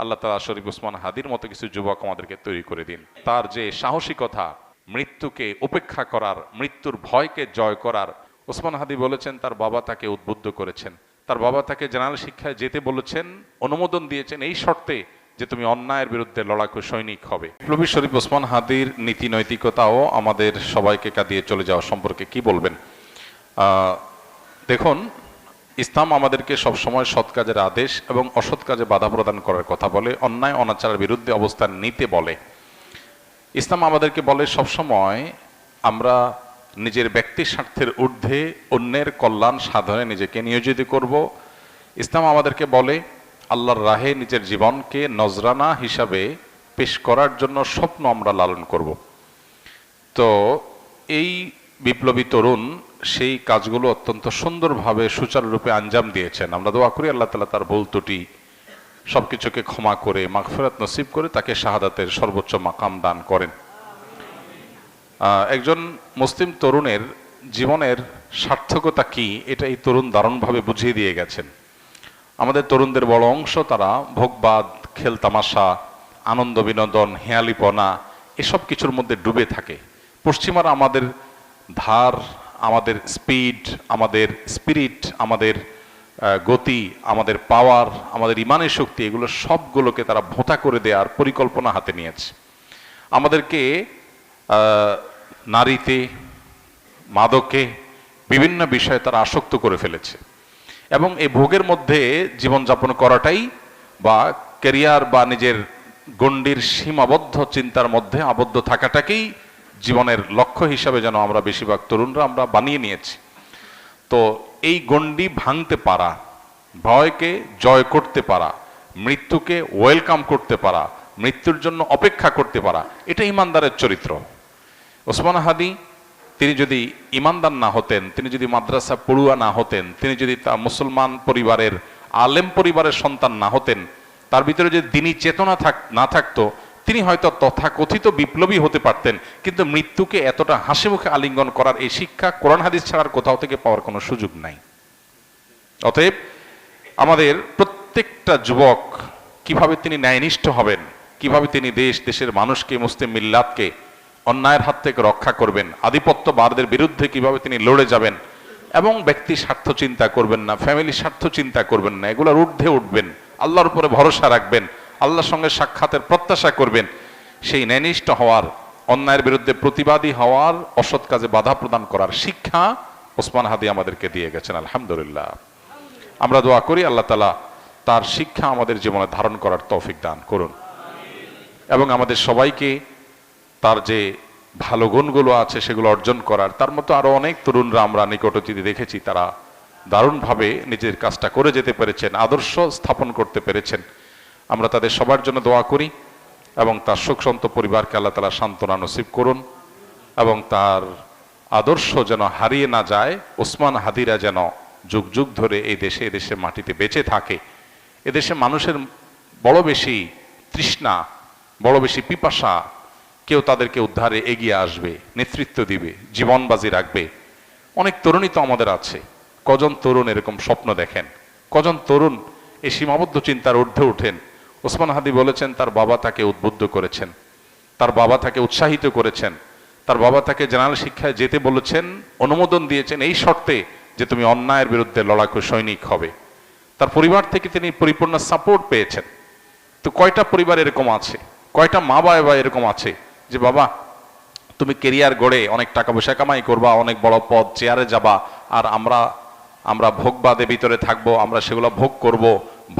আল্লাহ তাআলা শরীফ ওসমান হাদির মতো কিছু যুবক আমাদেরকে তৈরি করে দিন। তার যে সাহসিকতা, মৃত্যুকে উপেক্ষা করার, মৃত্যুর ভয়কে জয় করার। ওসমান হাদি বলেছেন তার বাবা তাকে উদ্বুদ্ধ করেছেন, তার বাবা তাকে জেনারেল শিক্ষায় যেতে বলেছেন, অনুমোদন দিয়েছেন এই শর্তে যে তুমি অন্যায়ের বিরুদ্ধে লড়াকু সৈনিক হবে। বিপ্লবী শরীফ ওসমান হাদির নীতি নৈতিকতাও আমাদের সবাইকে কাঁদিয়ে চলে যাওয়া সম্পর্কে কি বলবেন? দেখুন, ইসলাম আমাদেরকে সবসময় সৎ কাজের আদেশ এবং অসৎ কাজে বাধা প্রদান করার কথা বলে, অন্যায় অনাচারের বিরুদ্ধে অবস্থান নিতে বলে। ইসলাম আমাদেরকে বলে সবসময় আমরা নিজের ব্যক্তি স্বার্থের ঊর্ধ্বে অন্যের কল্যাণ সাধনে নিজেকে নিয়োজিত করব। ইসলাম আমাদেরকে বলে আল্লাহর রাহে নিজের জীবনকে নজরানা হিসাবে পেশ করার জন্য স্বপ্ন আমরা লালন করব। তো এই বিপ্লবী তরুণ সেই কাজগুলো অত্যন্ত সুন্দরভাবে সুচারুরূপে আঞ্জাম দিয়েছেন। আমরা দোয়া করি আল্লাহ তাআলা তার ভুল ত্রুটি সবকিছুকে ক্ষমা করে মাগফিরাত নসিব করে তাকে শাহাদাতের সর্বোচ্চ মাকাম দান করেন। একজন মুসলিম তরুণের জীবনের সার্থকতা কি, এটা এই তরুণ দারুণভাবে বুঝিয়ে দিয়ে গেছেন। আমাদের তরুণদের বড় অংশ তারা ভোগবাদ, খেল তামাশা, আনন্দ বিনোদন, হেয়ালিপনা এসব কিছুর মধ্যে ডুবে থাকে। পশ্চিমারা আমাদের ধার, আমাদের স্পিড, আমাদের স্পিরিট, আমাদের গতি, আমাদের পাওয়ার, আমাদের ইমানের শক্তি, এগুলো সবগুলোকে তারা ভোঁতা করে দেওয়ার পরিকল্পনা হাতে নিয়েছে। আমাদেরকে নারীতে, মাদকে, বিভিন্ন বিষয়ে তারা আসক্ত করে ফেলেছে এবং এই ভোগের মধ্যে জীবনযাপন করাটাই বা ক্যারিয়ার বা নিজের গণ্ডির সীমাবদ্ধ চিন্তার মধ্যে আবদ্ধ থাকাটাকেই জীবনের লক্ষ্য হিসাবে যেন আমরা বেশিরভাগ তরুণরা আমরা বানিয়ে নিয়েছি। তো এই গণ্ডি ভাঙতে পারা, ভয়কে জয় করতে পারা, মৃত্যুকে ওয়েলকাম করতে পারা, মৃত্যুর জন্য অপেক্ষা করতে পারা, এটা ইমানদারের চরিত্র। ওসমান হাদি তিনি যদি ইমানদার না হতেন, তিনি যদি মাদ্রাসা পড়ুয়া না হতেন, তিনি যদি তা মুসলমান পরিবারের আলেম পরিবারের সন্তান না হতেন, তার ভিতরে যদি দ্বীনি চেতনা না থাকতো, তিনি হয়তো তথাকথিত বিপ্লবী হতে পারতেন, কিন্তু মৃত্যুকে এতটা হাসি মুখে আলিঙ্গন করার এই শিক্ষা কোরআন হাদিস ছাড়ার কোথাও থেকে পাওয়ার কোনো সুযোগ নাই। অতএব আমাদের প্রত্যেকটা যুবক কিভাবে তিনি ন্যায়নিষ্ঠ হবেন, কিভাবে তিনি দেশের মানুষকে, মুসলিম মিল্লাতকে অন্যায়ের হাত থেকে রক্ষা করবেন, আধিপত্যবাদীদের বিরুদ্ধে কিভাবে তিনি লড়ে যাবেন এবং ব্যক্তি স্বার্থ চিন্তা করবেন না, ফ্যামিলি স্বার্থ চিন্তা করবেন না, এগুলোর ঊর্ধ্বে উঠবেন, আল্লাহর উপরে ভরসা রাখবেন, আল্লাহর সঙ্গে সাক্ষাতের প্রত্যাশা করবেন, সেই ন্যায়নিষ্ঠ হওয়ার, অন্যায়ের বিরুদ্ধে প্রতিবাদী হওয়ার, অসৎ কাজে বাধা প্রদান করার শিক্ষা ওসমান হাদি আমাদেরকে দিয়ে গেছেন। আলহামদুলিল্লাহ, আমরা দোয়া করি আল্লাহ তাআলা তার শিক্ষা আমাদের জীবনে ধারণ করার তৌফিক দান করুন এবং আমাদের সবাইকে তার যে ভালো গুণগুলো আছে সেগুলো অর্জন করার। তার মতো আরো অনেক তরুণরা আমরা নিকট অতীতে দেখেছি, তারা দারুণভাবে নিজের কাজটা করে যেতে পেরেছেন, আদর্শ স্থাপন করতে পেরেছেন। আমরা তাদের সবার জন্য দোয়া করি এবং তার শোকসন্ত পরিবারকে আল্লাহ তাআলা সান্ত্বনা নসিব করুন এবং তার আদর্শ যেন হারিয়ে না যায়। ওসমান হাদিরা যেন যুগ যুগ ধরে এই দেশে, এদেশের মাটিতে বেঁচে থাকে। এদেশে মানুষের বড় বেশি তৃষ্ণা, বড় বেশি পিপাসা, কেউ তাদেরকে উদ্ধারে এগিয়ে আসবে, নেতৃত্ব দিবে, জীবন বাজি রাখবে। অনেক তরুণই তো আমাদের আছে। কজন তরুণ এরকম স্বপ্ন দেখেন, কজন তরুণ এই সীমাবদ্ধ চিন্তার ঊর্ধ্বে উঠেন। ওসমান হাদি বলেছেন তার বাবা তাকে উদ্বুদ্ধ করেছেন, তার বাবা তাকে উৎসাহিত করেছেন, তার বাবা তাকে জেনারেল শিক্ষায় যেতে বলেছেন, অনুমোদন দিয়েছেন এই শর্তে যে তুমি অন্যায়ের বিরুদ্ধে লড়াকু সৈনিক হবে। তার পরিবার থেকে তিনি পরিপূর্ণ সাপোর্ট পেয়েছেন। তো কয়টা পরিবার এরকম আছে, কয়টা মা বাবা এরকম আছে যে বাবা তুমি কেরিয়ার গড়ে অনেক টাকা পয়সা কামাই করবা, অনেক বড় পদ চেয়ারে যাবা, আর আমরা ভোগবাদের ভিতরে থাকবো, আমরা সেগুলো ভোগ করব,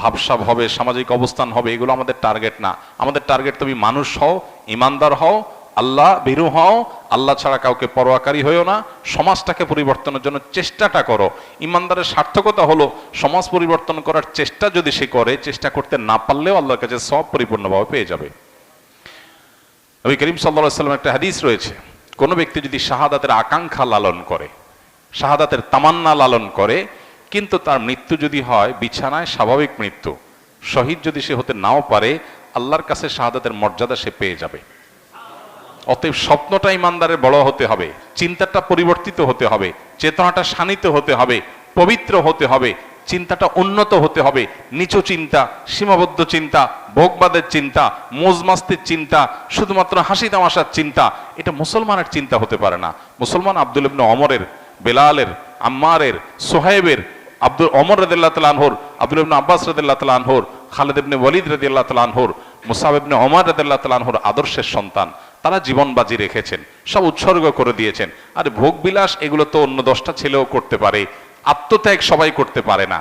ভাবসাব হবে, সামাজিক অবস্থান হবে, এগুলো আমাদের টার্গেট না। আমাদের টার্গেট তুমি মানুষ হও, ইমানদার হও, আল্লাহ ভীরু হও, আল্লাহ ছাড়া কাউকে পরোয়াকারী হইও না, সমাজটাকে পরিবর্তনের জন্য চেষ্টাটা করো। ইমানদারের সার্থকতা হলো সমাজ পরিবর্তন করার চেষ্টা যদি সে করে, চেষ্টা করতে না পারলেও আল্লাহর কাছে সব পরিপূর্ণভাবে পেয়ে যাবে। নবী করিম সাল্লাল্লাহু আলাইহি ওয়াসাল্লামের একটা হাদিস রয়েছে, কোনো ব্যক্তি যদি শাহাদাতের আকাঙ্ক্ষা লালন করে, শাহাদাতের তামান্না লালন করে, কিন্তু তার মৃত্যু যদি হয় বিছানায় স্বাভাবিক মৃত্যু, শহীদ যদি সে হতে নাও পারে, আল্লাহর কাছে শাহাদাতের মর্যাদা সে পেয়ে যাবে। অতএব স্বপ্নটা ইমানদারের বড় হতে হবে, চিন্তাটা পরিবর্তিত হতে হবে, চেতনাটা শানিত হতে হবে, পবিত্র হতে হবে, চিন্তাটা উন্নত হতে হবে। নিচু চিন্তা, সীমাবদ্ধ চিন্তা, ভোগবাদের চিন্তা, মোজমাস্তির চিন্তা, শুধুমাত্র হাসি তামাশার চিন্তা, এটা মুসলমানের চিন্তা হতে পারে না। মুসলমান আব্দুল ইবনে ওমরের, বেলালের, আম্মারের, সোহেবের, আব্দুল ওমর রাদিয়াল্লাহু তাআলা আনহুর, আব্দুল ইবনে আব্বাস রাদিয়াল্লাহু তাআলা আনহুর, খালিদ ইবনে ওয়ালিদ রাদিয়াল্লাহু তাআলা আনহুর, মুসআব ইবনে ওমর রাদিয়াল্লাহু তাআলা আনহুর আদর্শের সন্তান। তারা জীবন বাজি রেখেছেন, সব উৎসর্গ করে দিয়েছেন। আর ভোগ বিলাস এগুলো তো অন্য 10টা ছেলেও করতে পারে, আত্মত্যাগ সবাই করতে পারে না।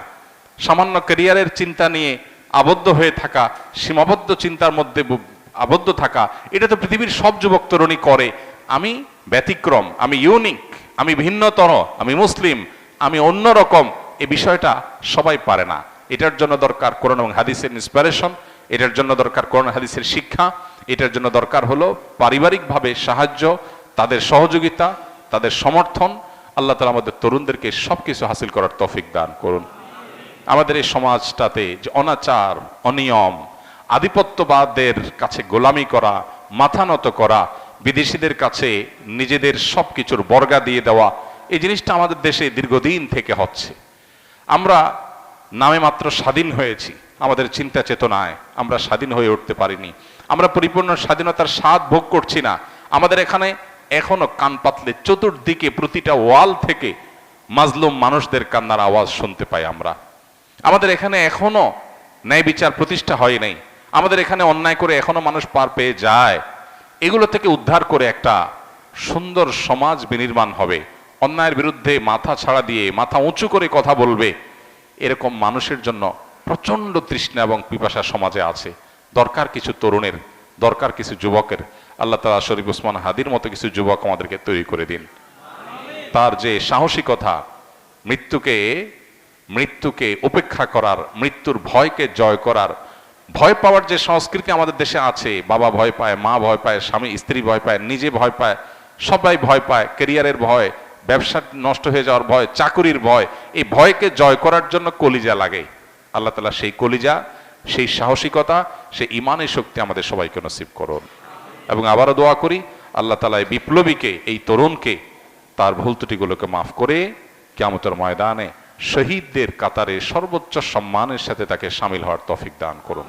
সামান্য ক্যারিয়ারের চিন্তা নিয়ে আবদ্ধ হয়ে থাকা, সীমাবদ্ধ চিন্তার মধ্যে আবদ্ধ থাকা, এটা তো পৃথিবীর সব যুবক তরুণী করে। আমি ব্যতিক্রম, আমি ইউনিক, আমি ভিন্নতর, আমি মুসলিম, আমি অন্যরকম, এই বিষয়টা সবাই পারে না। এটার জন্য দরকার কোরআন এবং হাদিসের ইন্সপিরেশন, এটার জন্য দরকার কোরআন হাদিসের শিক্ষা, এটার জন্য দরকার হলো পারিবারিকভাবে সাহায্য, তাদের সহযোগিতা, তাদের সমর্থন। আল্লাহ তাআলা আমাদের তরুণদেরকে সবকিছু হাসিল করার তৌফিক দান করুন। আমাদের এই সমাজটাতে যে অনাচার, অনিয়ম, আধিপত্যবাদের কাছে গোলামি করা, মাথা নত করা, বিদেশিদের কাছে নিজেদের সবকিছুর বর্গা দিয়ে দেওয়া, এই জিনিসটা আমাদের দেশে দীর্ঘদিন থেকে হচ্ছে। আমরা নামে মাত্র স্বাধীন হয়েছি, আমাদের চিন্তা চেতনায় আমরা স্বাধীন হয়ে উঠতে পারিনি। আমরা পরিপূর্ণ স্বাধীনতার স্বাদ ভোগ করছি না। আমাদের এখানে এখনো কান পাতলে চতুর্দিকে প্রতিটা ওয়াল থেকে মাজলুম মানুষদের কান্নার আওয়াজ শুনতে পাই আমরা। আমাদের এখানে এখনো ন্যায় বিচার প্রতিষ্ঠা হয় নাই। আমাদের এখানে অন্যায় করে এখনো মানুষ পার পেয়ে যায়। এগুলো থেকে উদ্ধার করে একটা সুন্দর সমাজ বিনির্মাণ হবে। অন্যায়ের বিরুদ্ধে মাথা ছাড়া দিয়ে মাথা উঁচু করে কথা বলবে, এরকম মানুষের জন্য প্রচন্ড তৃষ্ণা এবং পিপাসা সমাজে আছে। দরকার কিছু তরুণের, দরকার কিছু যুবকের। আল্লাহ তাআলা শরীফ ওসমান হাদির মতো কিছু যুবক আমাদেরকে তৈরি করে দিন। তার যে সাহসিকতা, মৃত্যুকে উপেক্ষা করার, মৃত্যুর ভয়কে জয় করার, ভয় পাওয়ার যে সংস্কৃতি আমাদের দেশে আছে, বাবা ভয় পায়, মা ভয় পায়, স্বামী স্ত্রী ভয় পায়, নিজে ভয় পায়, সবাই ভয় পায়, ক্যারিয়ারের ভয়, ব্যবসা নষ্ট হয়ে যাওয়ার ভয়, চাকুরির ভয়, এই ভয়কে জয় করার জন্য কলিজা লাগে। আল্লাহ তাআলা সেই কলিজা, সেই সাহসিকতা, সেই ইমানের শক্তি আমাদের সবাইকে নসিব করুন। এবং আবারও দোয়া করি আল্লাহ তাআলা এই বিপ্লবীকে, এই তরুণকে তার ভুল ত্রুটিগুলোকে মাফ করে কিয়ামতের ময়দানে শহীদদের কাতারে সর্বোচ্চ সম্মানের সাথে তাকে শামিল হওয়ার তৌফিক দান করুন।